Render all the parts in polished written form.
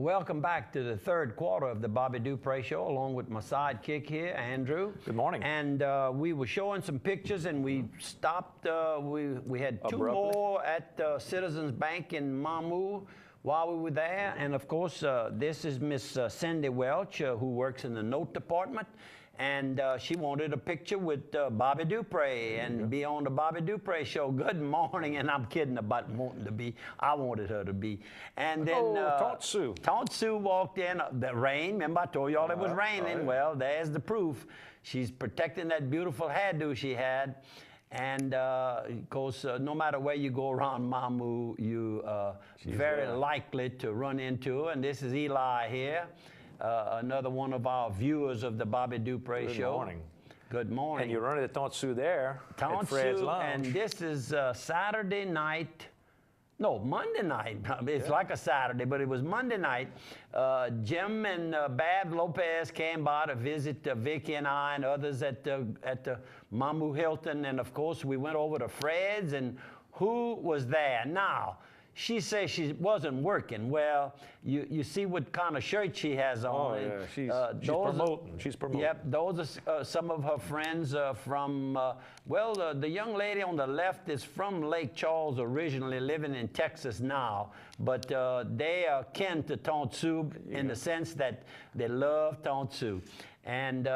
Welcome back to the third quarter of the Bobby Dupree Show, along with my sidekick here, Andrew. Good morning. And we were showing some pictures, and we stopped. We had two Abruptly. more at Citizens Bank in Mamou while we were there. And of course, this is Miss Cindy Welch, who works in the note department. And she wanted a picture with Bobby Dupree and be on the Bobby Dupree Show. Good morning, and I'm kidding about wanting to be. I wanted her to be. And then Taunt Sue. Taunt Sue walked in. The rain. Remember, I told y'all it was raining. Right. Well, there's the proof. She's protecting that beautiful hairdo she had. And of course, no matter where you go around Mamou, you very likely to run into her. And this is Eli here. Another one of our viewers of the Bobby Dupree Show. Good morning. Good morning. And you're running the Taunt Sue there Taunt at Fred's Sue, Lounge. and this is Saturday night. No, Monday night. It's like a Saturday, but it was Monday night. Jim and Bab Lopez came by to visit Vicky and I and others at the Mamou Hilton. And, of course, we went over to Fred's, and who was there? Now, she says she wasn't working. Well, you see what kind of shirt she has on. Oh, yeah. She's promoting. She's promoting. Yep, those are some of her friends from, the young lady on the left is from Lake Charles originally, living in Texas now. But they are kin to Taunt Sue in the sense that they love Taunt Sue. And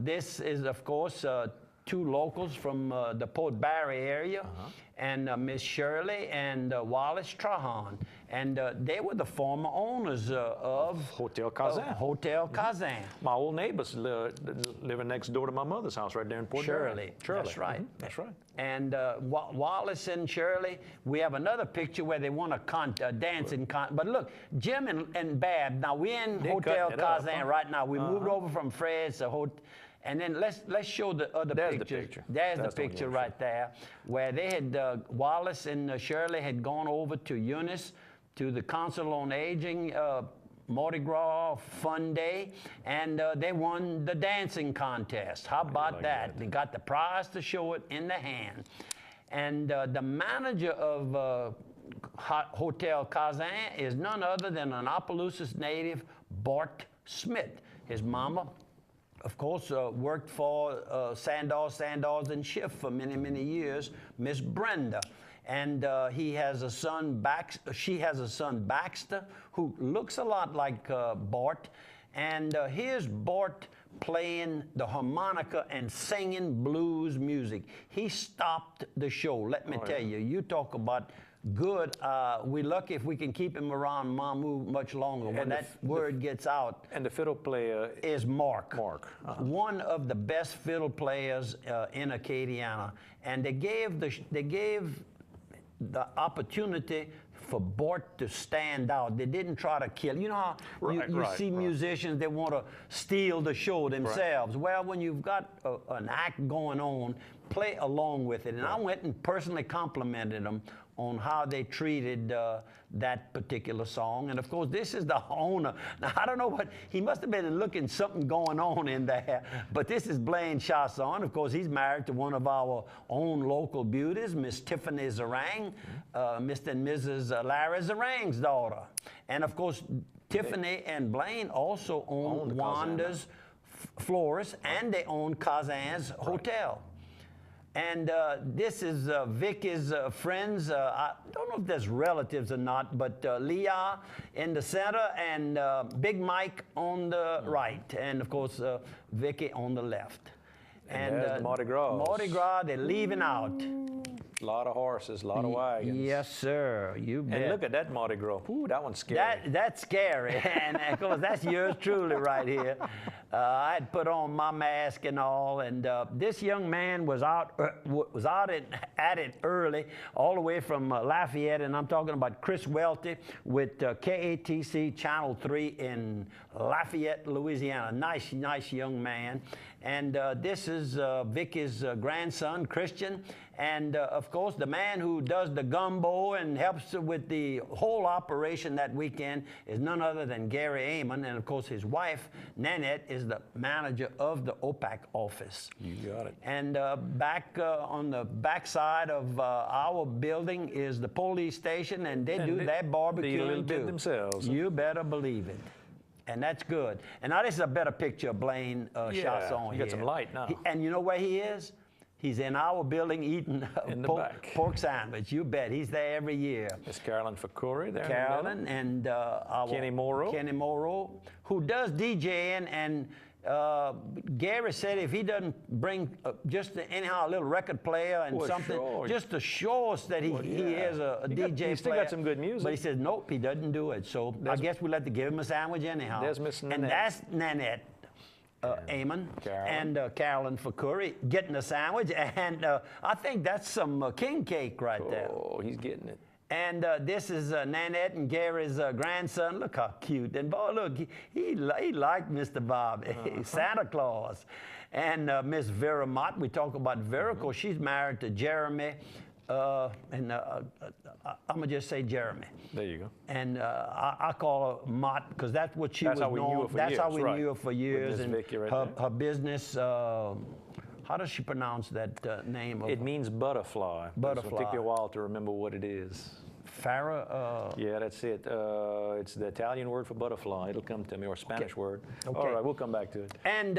this is, of course, two locals from the Port Barre area, and Miss Shirley and Wallace Trahan. And they were the former owners of Hotel Kazan. Hotel Kazan. My old neighbors living next door to my mother's house right there in Port Shirley. Barre. That's right. That's right. And Wallace and Shirley, we have another picture where they won a dancing contest. But look, Jim and Bab, now we're in Hotel Kazan right now. We moved over from Fred's to Hotel. And then let's show the other picture. There's the picture right there, where they had, Wallace and Shirley had gone over to Eunice, to the Council on Aging Mardi Gras Fun Day, and they won the dancing contest. How about that? They got the prize to show it in the hand. And the manager of Hotel Kazan is none other than an Opelousas native, Bart Smith. His mama, of course, worked for Sandoz and Schiff for many, many years, Miss Brenda. And he has a son, she has a son, Baxter, who looks a lot like Bart. And here's Bart playing the harmonica and singing blues music. He stopped the show. Let me tell you, you talk about good. We're lucky if we can keep him around Mamou much longer. When that word gets out. And the fiddle player is Mark. Mark. One of the best fiddle players in Acadiana. And they gave the opportunity for Bart to stand out. They didn't try to kill. You know how you see musicians, they want to steal the show themselves. Well, when you've got an act going on, play along with it. And I went and personally complimented them on how they treated that particular song. And of course, this is the owner. Now, I don't know what, he must have been looking something going on in there, but this is Blaine Chasson. Of course, he's married to one of our own local beauties, Miss Tiffany Zarang, Mr. and Mrs. Larry Zarang's daughter. And of course, Tiffany and Blaine also own Wanda's Florist, and they own Kazan's Hotel. And this is Vicky's friends. I don't know if there's relatives or not, but Leah in the center and Big Mike on the right. And, of course, Vicky on the left. And Mardi Gras. Mardi Gras, they're leaving out. A lot of horses, a lot of wagons. Yes, sir. You bet. And look at that Mardi Gras. Ooh, that one's scary. That's scary. And of course, that's yours truly right here. I had put on my mask and all, and this young man was out at it early, all the way from Lafayette, and I'm talking about Chris Welty with KATC Channel 3 in Lafayette, Louisiana. Nice young man. And this is Vicky's grandson, Christian. And of course, the man who does the gumbo and helps with the whole operation that weekend is none other than Gary Amon. And, of course, his wife, Nanette, is the manager of the OPAC office. You got it. And back on the backside of our building is the police station, and they do that barbecue too. Themselves. You better believe it. And that's good. And now this is a better picture of Blaine shots on you here. got some light now. And you know where he is? He's in our building eating pork sandwich. You bet. He's there every year. Miss Carolyn Fakuri there. Carolyn and our Kenny Morrow, who does DJing. And Gary said if he doesn't bring just anyhow a little record player and something, just to show us that he is a DJ player. He still got some good music. But he says, nope, he doesn't do it. So I guess we'll have to give him a sandwich anyhow. There's Miss Nanette. And that's Nanette. Amon and Carolyn Fakuri getting a sandwich. And I think that's some king cake right there. Oh, he's getting it. And this is Nanette and Gary's grandson. Look how cute. And boy, look, he liked Mr. Bob, Santa Claus. And Miss Vera Mott, we talk about Vera, because she's married to Jeremy. I'm going to just say Jeremy. There you go. And I call her Mott because that's what she was known. That's how we knew her for years. And her business, how does she pronounce that name? It means butterfly. Butterfly. It'll take you a while to remember what it is. Farah? Yeah, that's it. It's the Italian word for butterfly. It'll come to me, or Spanish word. Okay. All right, we'll come back to it. And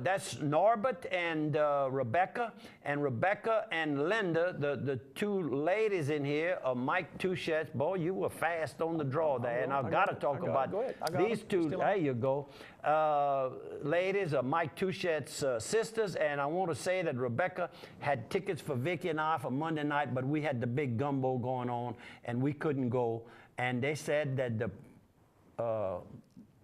that's Norbert and Rebecca. And Rebecca and Linda, the two ladies in here, are Mike Touchette's. Boy, you were fast on the draw there. And I've got to talk about these two. There you go. Ladies are Mike Touchette's sisters. And I want to say that Rebecca had tickets for Vicky and I for Monday night, but we had the big gumbo going on, and we couldn't go. And they said that the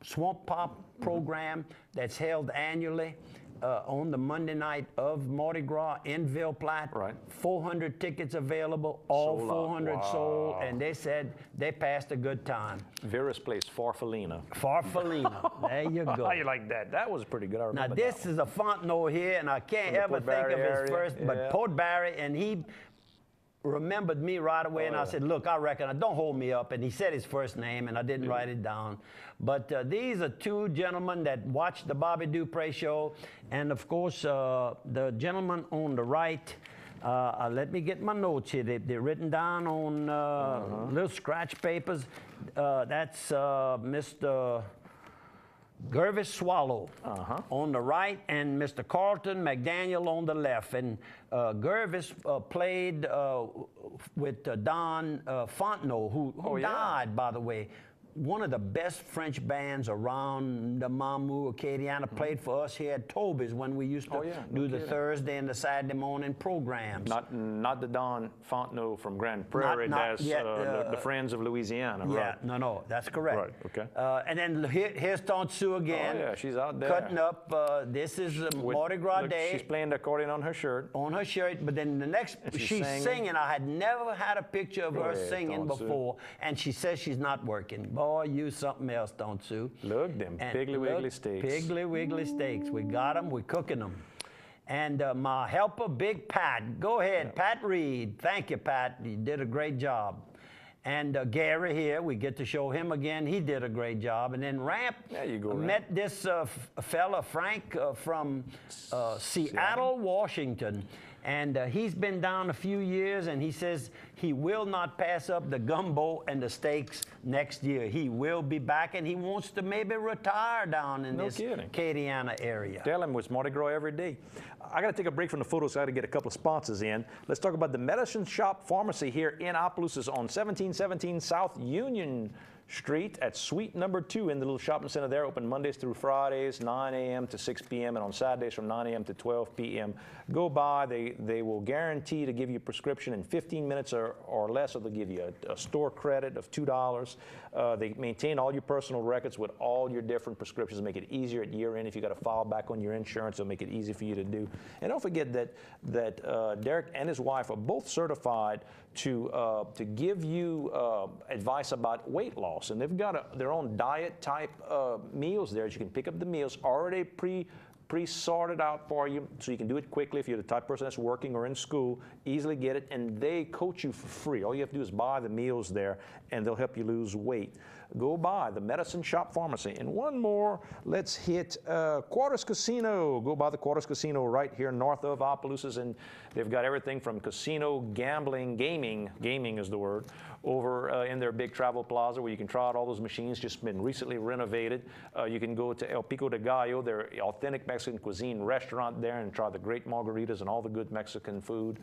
Swamp Pop program that's held annually on the Monday night of Mardi Gras in Ville Platte. Right. 400 tickets available, all 400 sold, and they said they passed a good time. Vera's place, Farfallina. Farfallina. There you go. How you like that? That was pretty good. I remember now, this is a Fontenot here, and I can't ever think of his first, but Port Barry, and he remembered me right away, and I said, look, I reckon, don't hold me up. And he said his first name, and I didn't write it down. But these are two gentlemen that watched the Bobby Dupree show. And, of course, the gentleman on the right, let me get my notes here. They're written down on little scratch papers. That's Mr. Gervis Swallow on the right, and Mr. Carlton McDaniel on the left. And Gervis played with Don Fontenot, who died, by the way. One of the best French bands around the Mamou, Acadiana, played for us here at Toby's when we used to do the Thursday and the Saturday morning programs. Not the Don Fontenot from Grand Prairie, that's the Friends of Louisiana, right? Yeah, no, that's correct. Right, okay. And then here's Tante Sue again. Oh, yeah, she's out there. Cutting up. This is Mardi Gras Day. She's playing the accordion on her shirt. On her shirt, but then the next, she's singing. I had never had a picture of her singing before, and she says she's not working. Boy, you something else, don't you? Look, them Piggly Wiggly steaks. Piggly Wiggly steaks. We got them. We're cooking them. And my helper, Big Pat. Go ahead, Pat Reed. Thank you, Pat. You did a great job. And Gary here, we get to show him again. He did a great job. And then Ramp met this fella, Frank, from Seattle, Washington. And he's been down a few years, and he says he will not pass up the gumbo and the steaks next year. He will be back, and he wants to maybe retire down in this Acadiana area. Tell him it's Mardi Gras every day. I got to take a break from the photos, so I got to get a couple of sponsors in. Let's talk about the Medicine Shop Pharmacy here in Opelousas on 1717 South Union Street at Suite number 2 in the little shopping center there, open Mondays through Fridays, 9 a.m. to 6 p.m. and on Saturdays from 9 a.m. to 12 p.m. Go by, they will guarantee to give you a prescription in 15 minutes or less, or they'll give you a store credit of $2. They maintain all your personal records with all your different prescriptions, make it easier at year end. If you got to file back on your insurance, they'll make it easy for you to do. And don't forget that Derek and his wife are both certified to give you advice about weight loss. And they've got their own diet type meals there. You can pick up the meals already pre-sorted out for you so you can do it quickly if you're the type of person that's working or in school, easily get it, and they coach you for free. All you have to do is buy the meals there, and they'll help you lose weight. Go by the Medicine Shop Pharmacy. And one more, let's hit Quarters Casino. Go by the Quarters Casino right here north of Opelousas, and they've got everything from casino, gambling, gaming is the word, over in their big travel plaza where you can try out all those machines, just been recently renovated. You can go to El Pico de Gallo, their authentic Mexican cuisine restaurant there, and try the great margaritas and all the good Mexican food.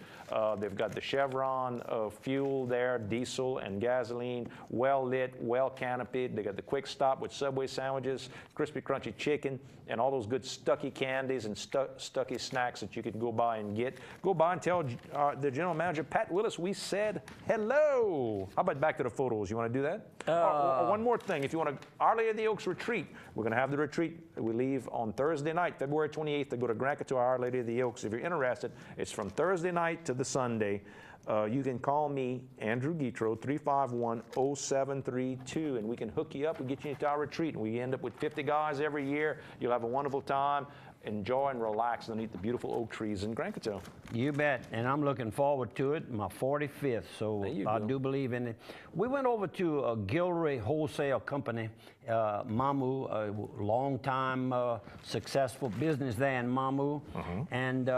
They've got the Chevron fuel there, diesel and gasoline, well lit, well canopied. They got the Quick Stop with Subway sandwiches, crispy crunchy chicken, and all those good Stucky candies and Stucky snacks that you can go by and get. Go by and tell the general manager, Pat Willis, we said hello. How about back to the photos? You want to do that? One more thing. If you want to, Our Lady of the Oaks retreat, we're going to have the retreat. We leave on Thursday night, February 28th, to go to Grand Couture, Our Lady of the Oaks. If you're interested, it's from Thursday night to the Sunday. You can call me, Andrew Guitro, 351-0732, and we can hook you up and get you into our retreat. And we end up with 50 guys every year. You'll have a wonderful time. Enjoy and relax underneath the beautiful oak trees in Grand Couture. You bet, and I'm looking forward to it. My 45th, so I do believe in it. We went over to a Gilroy wholesale company, Mamu, a long-time successful business there in Mamu, and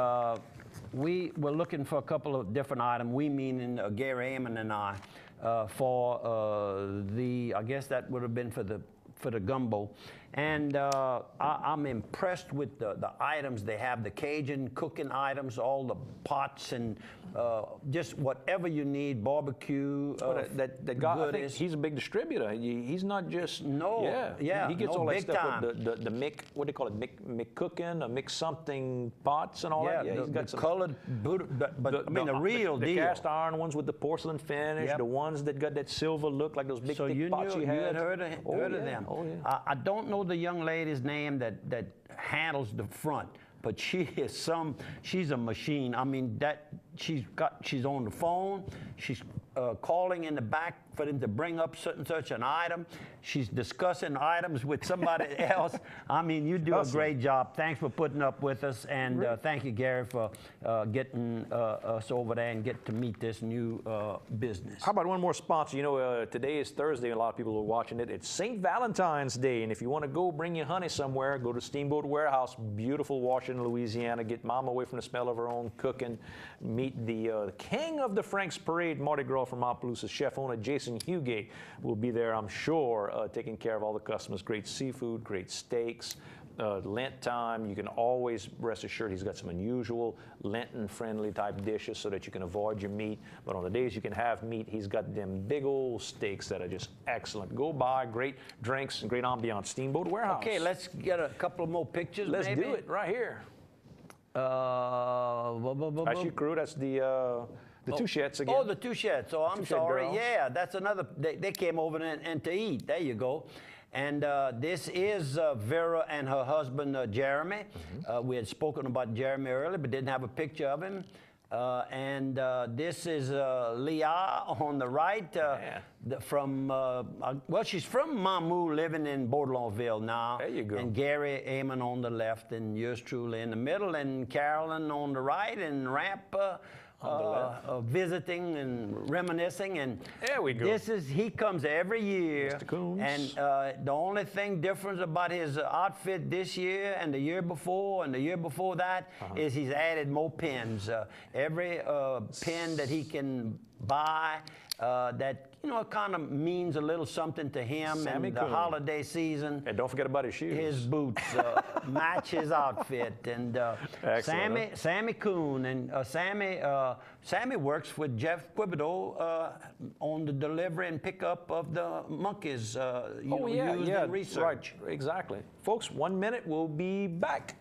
we were looking for a couple of different items. We meaning Gary Amon and I, for I guess that would have been for the gumbo. And I'm impressed with the items they have, the Cajun cooking items, all the pots and just whatever you need, barbecue. That guy, I think he's a big distributor. He's not just he gets all that stuff with the Mick, what do they call it, Mick cooking, a Mick something pots and all that. Yeah, he's got some colored, but I mean the real deal. The cast iron ones with the porcelain finish, the ones that got that silver look like those big so thick pots you had. You had heard of them. Oh yeah. I don't know the young lady's name that handles the front, but she's a machine. I mean, she's on the phone, she's calling in the back for them to bring up such and such an item. She's discussing items with somebody else. I mean, you do a great job. Thanks for putting up with us, and thank you, Gary, for getting us over there and get to meet this new business. How about one more sponsor? You know, today is Thursday, and a lot of people are watching it. It's St. Valentine's Day, and if you want to go bring your honey somewhere, go to Steamboat Warehouse, beautiful Washington, Louisiana. Get Mom away from the smell of her own cooking. Meet the king of the Franks Parade, Mardi Gras from Opelousas, chef owner Jason Hugate will be there, I'm sure, taking care of all the customers. Great seafood, great steaks. Lent time, you can always rest assured he's got some unusual Lenten-friendly type dishes so that you can avoid your meat. But on the days you can have meat, he's got them big old steaks that are just excellent. Go by, great drinks and great ambiance. Steamboat Warehouse. Okay, let's get a couple more pictures. Let's do it right here. That's your crew. That's the Touchettes again. Oh, the Touchettes. Oh, I'm sorry. Girls. Yeah, that's another. They came over and to eat. There you go. And this is Vera and her husband, Jeremy. We had spoken about Jeremy earlier, but didn't have a picture of him. And this is Leah on the right, well, she's from Mamu, living in Baudelainville now. There you go. And Gary Amon on the left, and yours truly in the middle, and Carolyn on the right, and Ramp visiting and reminiscing. And there we go. He comes every year. Mr. Coons. And the only thing different about his outfit this year and the year before and the year before that is he's added more pins. Every pin that he can buy that kind of means a little something to him in the holiday season. And don't forget about his shoes. His boots match his outfit. And Sammy Coon. And Sammy works with Jeff Quibido on the delivery and pickup of the monkeys used in research. Right, exactly. Folks, 1 minute, we'll be back.